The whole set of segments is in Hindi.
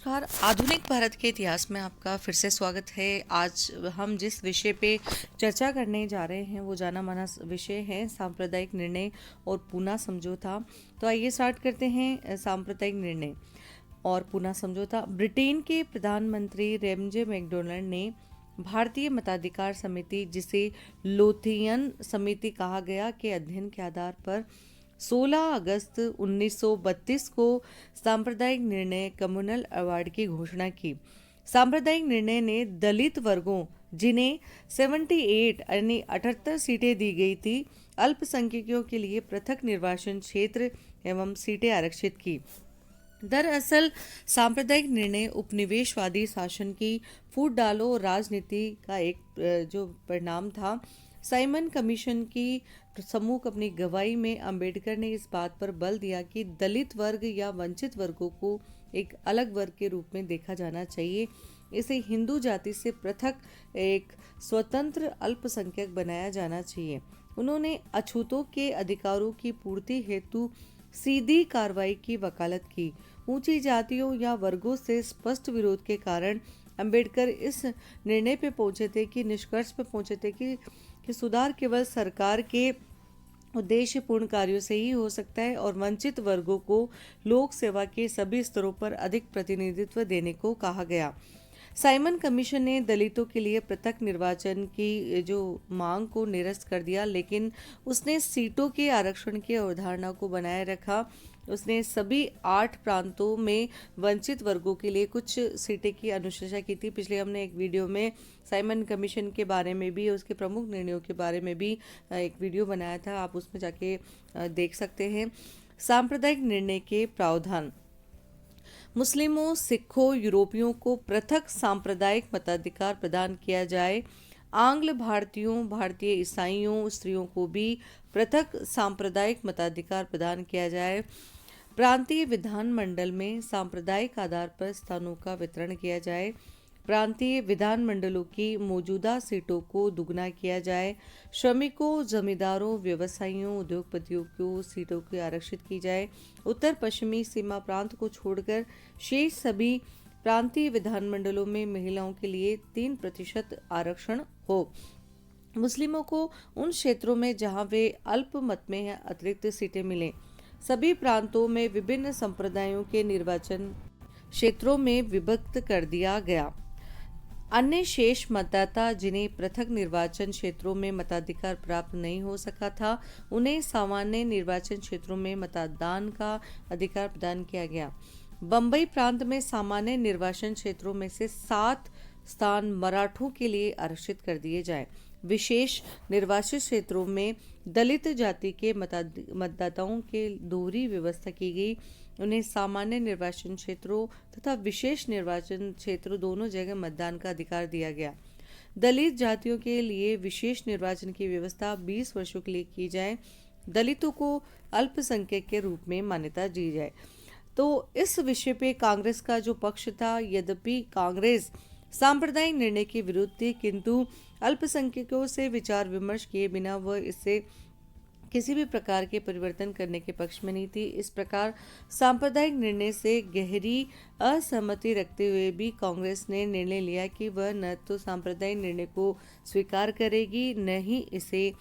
नमस्कार। आधुनिक भारत के इतिहास में आपका फिर से स्वागत है। आज हम जिस विषय पे चर्चा करने जा रहे हैं वो जाना माना विषय है सांप्रदायिक निर्णय और पूना समझौता। तो आइए स्टार्ट करते हैं। सांप्रदायिक निर्णय और पूना समझौता। ब्रिटेन के प्रधानमंत्री रेमजे मैकडोनाल्ड ने भारतीय मताधिकार समिति, जिसे लोथियन समिति कहा गया, के अध्ययन के आधार पर 16 अगस्त 1932 को सांप्रदायिक निर्णय कम्युनल अवार्ड की घोषणा की। सांप्रदायिक निर्णय ने दलित वर्गों, जिन्हें 78 यानी 78 सीटें दी गई थी, अल्पसंख्यकों के लिए पृथक निर्वाचन क्षेत्र एवं सीटें आरक्षित की। दरअसल सांप्रदायिक निर्णय उपनिवेशवादी शासन की फूट डालो राजनीति का एक जो परिणाम था। साइमन कमीशन की समूह अपनी गवाही में अंबेडकर ने इस बात पर बल दिया कि दलित वर्ग या वंचित वर्गों को एक अलग वर्ग के रूप में देखा जाना चाहिए। इसे हिंदू जाति से पृथक एक स्वतंत्र अल्पसंख्यक बनाया जाना चाहिए। उन्होंने अछूतों के अधिकारों की पूर्ति हेतु सीधी कार्रवाई की वकालत की। ऊंची जातियों या वर्गों से स्पष्ट विरोध के कारण अंबेडकर इस निर्णय पे पहुंचे थे कि निष्कर्ष पे पहुंचे थे कि सुधार केवल सरकार के उद्देश्यपूर्ण कार्यों से ही हो सकता है और वंचित वर्गों को लोक सेवा के सभी स्तरों पर अधिक प्रतिनिधित्व देने को कहा गया। साइमन कमीशन ने दलितों के लिए पृथक निर्वाचन की जो मांग को निरस्त कर दिया, लेकिन उसने सीटों के आरक्षण की अवधारणा को बनाए रखा। उसने सभी 8 प्रांतों में वंचित वर्गों के लिए कुछ सीटें की अनुशंसा की थी। पिछले हमने एक वीडियो में साइमन कमीशन के बारे में भी, उसके प्रमुख निर्णयों के बारे में भी एक वीडियो बनाया था, आप उसमें जाके देख सकते हैं। सांप्रदायिक निर्णय के प्रावधान। मुस्लिमों, सिखों, यूरोपियों को पृथक सांप्रदायिक मताधिकार प्रदान किया जाए। आंग्ल भारतीयों, भारतीय ईसाइयों, स्त्रियों को भी पृथक सांप्रदायिक मताधिकार प्रदान किया जाए। प्रांतीय विधानमंडल में सांप्रदायिक आधार पर स्थानों का वितरण किया जाए। प्रांतीय विधानमंडलों की मौजूदा सीटों को दुगना किया जाए। श्रमिकों, जमींदारों, व्यवसायियों, उद्योगपतियों को सीटों की आरक्षित की जाए। उत्तर पश्चिमी सीमा प्रांत को छोड़कर शेष सभी प्रांतीय विधानमंडलों में महिलाओं के लिए 3% आरक्षण हो। मुस्लिमों को उन क्षेत्रों में जहां वे अल्पमत में हैं अतिरिक्त सीटें मिलें। सभी प्रांतों में विभिन्न संप्रदायों के निर्वाचन क्षेत्रों में विभक्त कर दिया गया। अन्य शेष मतदाता जिन्हें पृथक निर्वाचन क्षेत्रों में मताधिकार प्राप्त नहीं हो सका था, उन्हें सामान्य निर्वाचन क्षेत्रों में मतदान का अधिकार प्रदान किया गया। बम्बई प्रांत में सामान्य निर्वाचन क्षेत्रों में से 7 स्थान मराठों के लिए आरक्षित कर दिए जाए। विशेष निर्वाचित क्षेत्रों में दलित जाति के मतदाताओं के दोहरी व्यवस्था की गई। उन्हें सामान्य निर्वाचन क्षेत्रों तथा विशेष निर्वाचन क्षेत्र दोनों जगह मतदान का अधिकार दिया गया। दलित जातियों के लिए विशेष निर्वाचन की व्यवस्था 20 वर्षों के लिए की जाए। दलितों को अल्पसंख्यक के रूप में मान्यता दी जाए। तो इस विषय पे कांग्रेस का जो पक्ष था, यद्यपि कांग्रेस सांप्रदायिक निर्णय के विरुद्ध थी, किंतु अल्पसंख्यकों से विचार विमर्श किए बिना वह इससे किसी भी प्रकार के परिवर्तन करने के पक्ष में नहीं थी। इस प्रकार सांप्रदायिक निर्णय से गहरी असहमति रखते हुए भी कांग्रेस ने निर्णय लिया कि वह न तो सांप्रदायिक निर्णय को स्वीकार करेगी, न ही इसे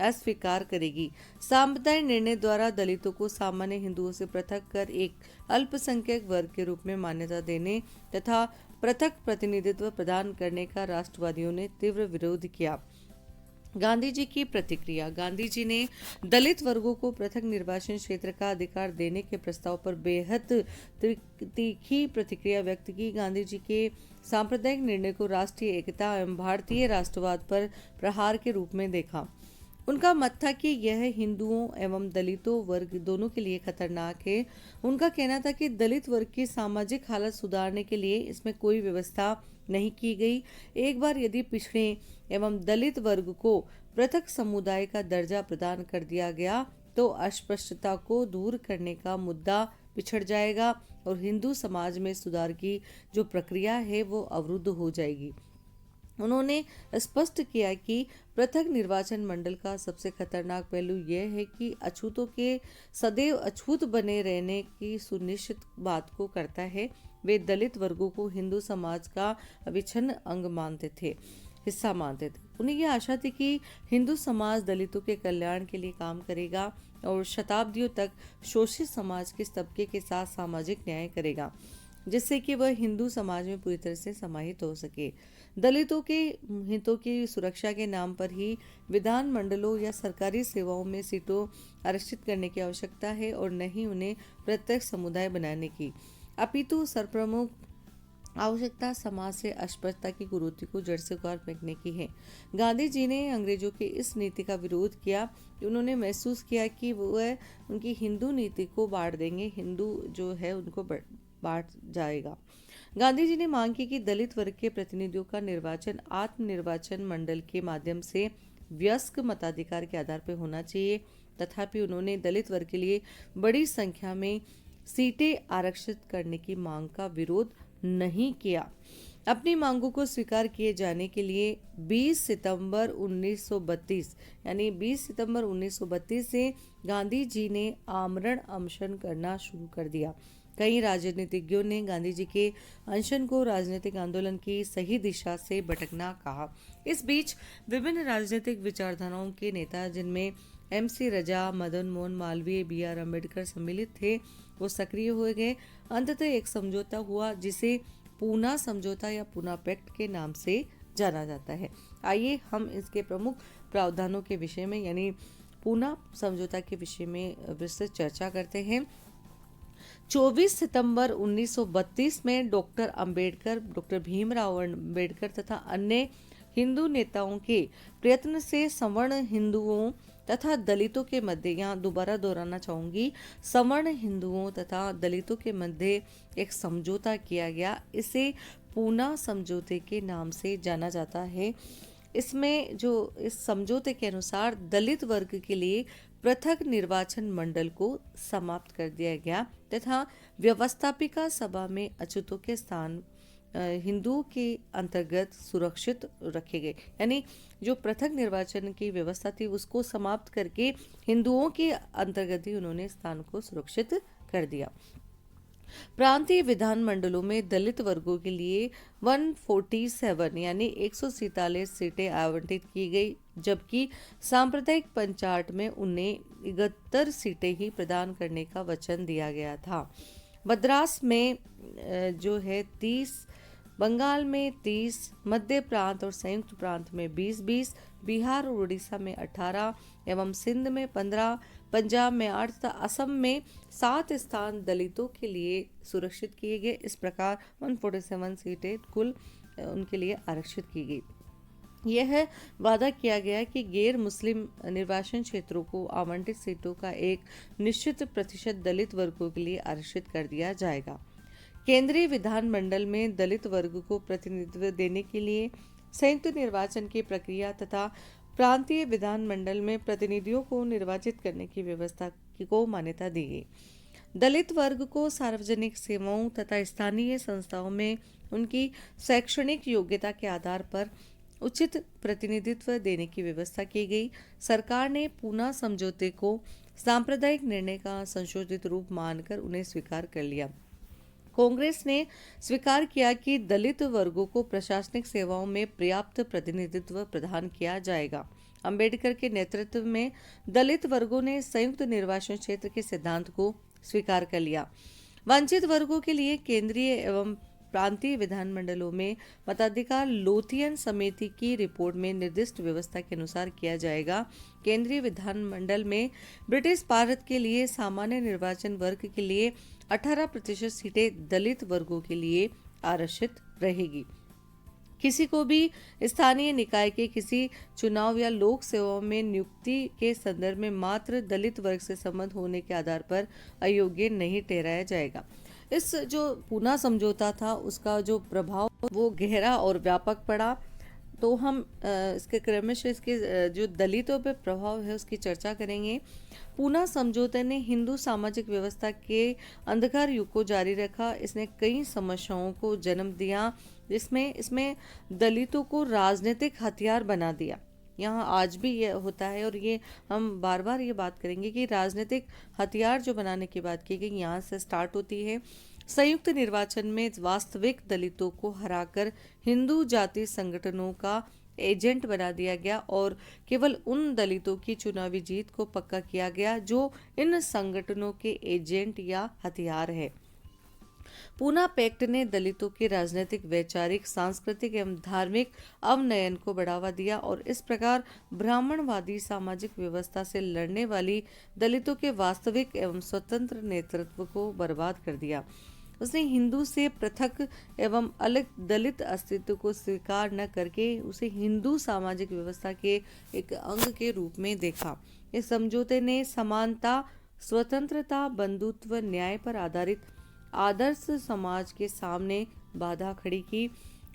अस्वीकार करेगी। सांप्रदायिक निर्णय द्वारा दलितों को सामान्य हिंदुओं से पृथक कर एक अल्पसंख्यक वर्ग के रूप में मान्यता देने तथा पृथक प्रतिनिधित्व प्रदान करने का राष्ट्रवादियों ने तीव्र विरोध किया। गांधी जी की प्रतिक्रिया। गांधी जी ने दलित वर्गों को पृथक निर्वाचन क्षेत्र का अधिकार देने के प्रस्ताव पर बेहद तीखी प्रतिक्रिया व्यक्त की। गांधी जी के सांप्रदायिक निर्णय को राष्ट्रीय एकता एवं भारतीय राष्ट्रवाद पर प्रहार के रूप में देखा। उनका मत था कि यह हिंदुओं एवं दलितों वर्ग दोनों के लिए खतरनाक है। उनका कहना था कि दलित वर्ग की सामाजिक हालत सुधारने के लिए इसमें कोई व्यवस्था नहीं की गई। एक बार यदि पिछड़े एवं दलित वर्ग को पृथक समुदाय का दर्जा प्रदान कर दिया गया तो अस्पष्टता को दूर करने का मुद्दा पिछड़ जाएगा और हिंदू समाज में सुधार की जो प्रक्रिया है वो अवरुद्ध हो जाएगी। उन्होंने स्पष्ट किया कि पृथक निर्वाचन मंडल का सबसे खतरनाक पहलू यह है कि अछूतों के सदैव अछूत बने रहने की सुनिश्चित बात को करता है। वे दलित वर्गों को हिंदू समाज का अविच्छिन्न अंग मानते थे, हिस्सा मानते थे। उन्हें यह आशा थी कि हिंदू समाज दलितों के कल्याण के लिए काम करेगा और शताब्दियों तक शोषित समाज के इस तबके के साथ सामाजिक न्याय करेगा, जिससे कि वह हिंदू समाज में पूरी तरह से समाहित हो सके। दलितों के हितों की सुरक्षा के नाम पर ही विधान मंडलों या सरकारी सेवाओं में सीटों आरक्षित करने की आवश्यकता है और न ही उन्हें प्रत्यक्ष समुदाय बनाने की, अपितु सर्वप्रमुख आवश्यकता समाज से अस्पृश्यता की कुरीति को जड़ से उखाड़ फेंकने की है। गांधी जी ने अंग्रेजों की इस नीति का विरोध किया। उन्होंने महसूस किया कि वह उनकी हिंदू नीति को बांट देंगे, हिंदू जो है उनको बांट जाएगा। गांधी जी ने मांग की कि दलित वर्ग के प्रतिनिधियों का निर्वाचन आत्म निर्वाचन मंडल के माध्यम से वयस्क मताधिकार के आधार पर होना चाहिए। तथापि उन्होंने दलित वर्ग के लिए बड़ी संख्या में सीटें आरक्षित करने की मांग का विरोध नहीं किया। अपनी मांगों को स्वीकार किए जाने के लिए 20 सितंबर 1932 यानी 20 सितंबर 1932 से गांधी जी ने आमरण अनशन करना शुरू कर दिया। कई राजनीतिज्ञों ने गांधी जी के अनशन को राजनीतिक आंदोलन की सही दिशा से भटकना कहा। इस बीच विभिन्न राजनीतिक विचारधाराओं के नेता, जिनमें MC रजा, मदन मोहन मालवीय, BR अम्बेडकर सम्मिलित थे, वो सक्रिय हो गए। अंततः एक समझौता हुआ जिसे पूना समझौता या पूना पैक्ट के नाम से जाना जाता है। आइए हम इसके प्रमुख प्रावधानों के विषय में यानी पूना समझौता के विषय में विस्तृत चर्चा करते हैं। 24 सितंबर 1932 में डॉक्टर अंबेडकर, डॉक्टर भीमराव अंबेडकर तथा अन्य हिंदू नेताओं के प्रयत्न से सवर्ण हिंदुओं तथा दलितों के मध्य, यहाँ दोबारा दोहराना चाहूंगी, सवर्ण हिंदुओं तथा दलितों के मध्य एक समझौता किया गया। इसे पूना समझौते के नाम से जाना जाता है। इसमें जो इस समझौते के अनुसार दलित वर्ग के लिए पृथक निर्वाचन मंडल को समाप्त कर दिया गया तथा व्यवस्थापिका सभा में अछूतों के स्थान हिंदुओं के अंतर्गत सुरक्षित रखे गए। यानी जो पृथक निर्वाचन की व्यवस्था थी उसको समाप्त करके हिंदुओं के अंतर्गत ही उन्होंने स्थान को सुरक्षित कर दिया। प्रांतीय विधान मंडलों में दलित वर्गों के लिए 147 यानी 147 सीटें आवंटित की गई, जबकि सांप्रदायिक पंचायत में उन्हें 71 सीटें ही प्रदान करने का वचन दिया गया था। मद्रास में जो है 30, बंगाल में 30, मध्य प्रांत और संयुक्त प्रांत में 20-20, बिहार और उड़ीसा में 18 एवं सिंध में 15, पंजाब में 8 तथा असम में 7 स्थान दलितों के लिए सुरक्षित किए गए। इस प्रकार 147 सीटें कुल उनके लिए आरक्षित की गई। यह वादा किया गया कि गैर मुस्लिम निर्वाचन क्षेत्रों को आवंटित सीटों का एक निश्चित प्रतिशत दलित वर्गों के लिए आरक्षित कर दिया जाएगा। केंद्रीय विधान मंडल में दलित वर्ग को प्रतिनिधित्व देने के लिए संयुक्त निर्वाचन की प्रक्रिया तथा प्रांतीय विधान मंडल में प्रतिनिधियों को निर्वाचित करने की व्यवस्था को मान्यता दी गई। दलित वर्ग को सार्वजनिक सेवाओं तथा स्थानीय संस्थाओं में उनकी शैक्षणिक योग्यता के आधार पर उचित प्रतिनिधित्व देने की व्यवस्था की गई। सरकार ने पूना समझौते को सांप्रदायिक निर्णय का संशोधित रूप मानकर उन्हें स्वीकार कर लिया। कांग्रेस ने स्वीकार किया कि दलित वर्गों को प्रशासनिक सेवाओं में पर्याप्त प्रतिनिधित्व प्रदान किया जाएगा। अंबेडकर के नेतृत्व में दलित वर्गों ने संयुक्त निर्वाचन क्षेत्र के सिद्धांत को स्वीकार कर लिया। वंचित वर्गों के लिए केंद्रीय एवं प्रांतीय विधानमंडलों में मताधिकार लोथियन समिति की रिपोर्ट में निर्दिष्ट व्यवस्था के अनुसार किया जाएगा। केंद्रीय विधानमंडल में ब्रिटिश भारत के लिए सामान्य निर्वाचन वर्ग के लिए 18% सीटें दलित वर्गों के लिए आरक्षित रहेगी। किसी को भी स्थानीय निकाय के किसी चुनाव या लोक सेवाओं में नियुक्ति के संदर्भ में मात्र दलित वर्ग से संबंध होने के आधार पर अयोग्य नहीं ठहराया जाएगा। इस जो पूना समझौता था उसका जो प्रभाव वो गहरा और व्यापक पड़ा। तो हम इसके क्रमश इसके जो दलितों पे प्रभाव है उसकी चर्चा करेंगे। पूना समझौते ने हिंदू सामाजिक व्यवस्था के अंधकार युग को जारी रखा। इसने कई समस्याओं को जन्म दिया, जिसमें इसमें दलितों को राजनीतिक हथियार बना दिया। यहाँ आज भी ये होता है, और ये हम बार बार ये बात करेंगे कि राजनीतिक हथियार जो बनाने की बात की गई यहाँ से स्टार्ट होती है। संयुक्त निर्वाचन में वास्तविक दलितों को हराकर हिंदू जाति संगठनों का एजेंट बना दिया गया, और केवल उन दलितों की चुनावी जीत को पक्का किया गया जो इन संगठनों के एजेंट या हथियार है। पूना पैक्ट ने दलितों के राजनीतिक, वैचारिक, सांस्कृतिक एवं धार्मिक अवनयन को बढ़ावा दिया, और इस प्रकार ब्राह्मणवादी सामाजिक व्यवस्था से लड़ने वाली दलितों के वास्तविक एवं स्वतंत्र नेतृत्व को बर्बाद कर दिया। उसने हिंदू से पृथक एवं अलग दलित अस्तित्व को स्वीकार न करके उसे हिंदू सामाजिक व्यवस्था के एक अंग के रूप में देखा। इस समझौते ने समानता, स्वतंत्रता, बंधुत्व, न्याय पर आधारित आदर्श समाज के सामने बाधा खड़ी की।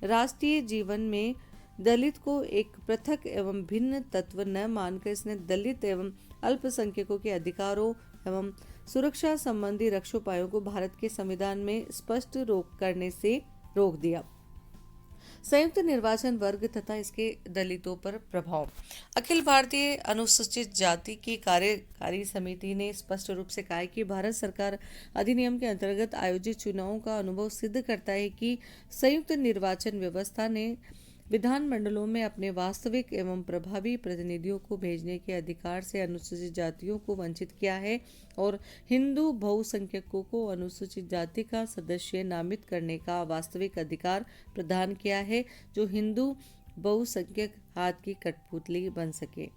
राष्ट्रीय जीवन में दलित को एक पृथक एवं भिन्न तत्व न मानकर इसने दलित एवं अल्पसंख्यकों के अधिकारों एवं सुरक्षा संबंधी रक्षोपायों को भारत के संविधान में स्पष्ट रोक करने से रोक दिया। संयुक्त निर्वाचन वर्ग तथा इसके दलितों पर प्रभाव। अखिल भारतीय अनुसूचित जाति की कार्यकारी समिति ने स्पष्ट रूप से कहा है कि भारत सरकार अधिनियम के अंतर्गत आयोजित चुनावों का अनुभव सिद्ध करता है कि संयुक्त निर्वाचन व्यवस्था ने विधानमंडलों में अपने वास्तविक एवं प्रभावी प्रतिनिधियों को भेजने के अधिकार से अनुसूचित जातियों को वंचित किया है, और हिंदू बहुसंख्यकों को अनुसूचित जाति का सदस्य नामित करने का वास्तविक अधिकार प्रदान किया है, जो हिंदू बहुसंख्यक हाथ की कठपुतली बन सके।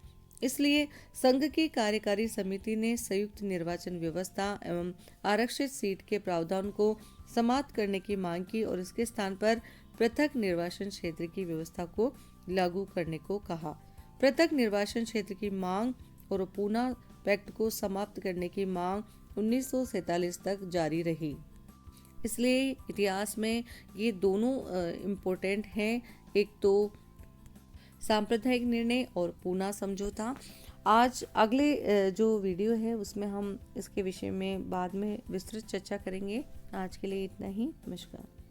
इसलिए संघ की कार्यकारी समिति ने संयुक्त निर्वाचन व्यवस्था एवं आरक्षित सीट के प्रावधान को समाप्त करने की मांग की, और इसके स्थान पर पृथक निर्वाचन क्षेत्र की व्यवस्था को लागू करने को कहा। पृथक निर्वाचन क्षेत्र की मांग और पूना पैक्ट को समाप्त करने की मांग 1947 तक जारी रही। इसलिए इतिहास में ये दोनों इम्पोर्टेंट हैं, एक तो सांप्रदायिक निर्णय और पूना समझौता। आज अगले जो वीडियो है उसमें हम इसके विषय में बाद में विस्तृत चर्चा करेंगे। आज के लिए इतना ही। नमस्कार।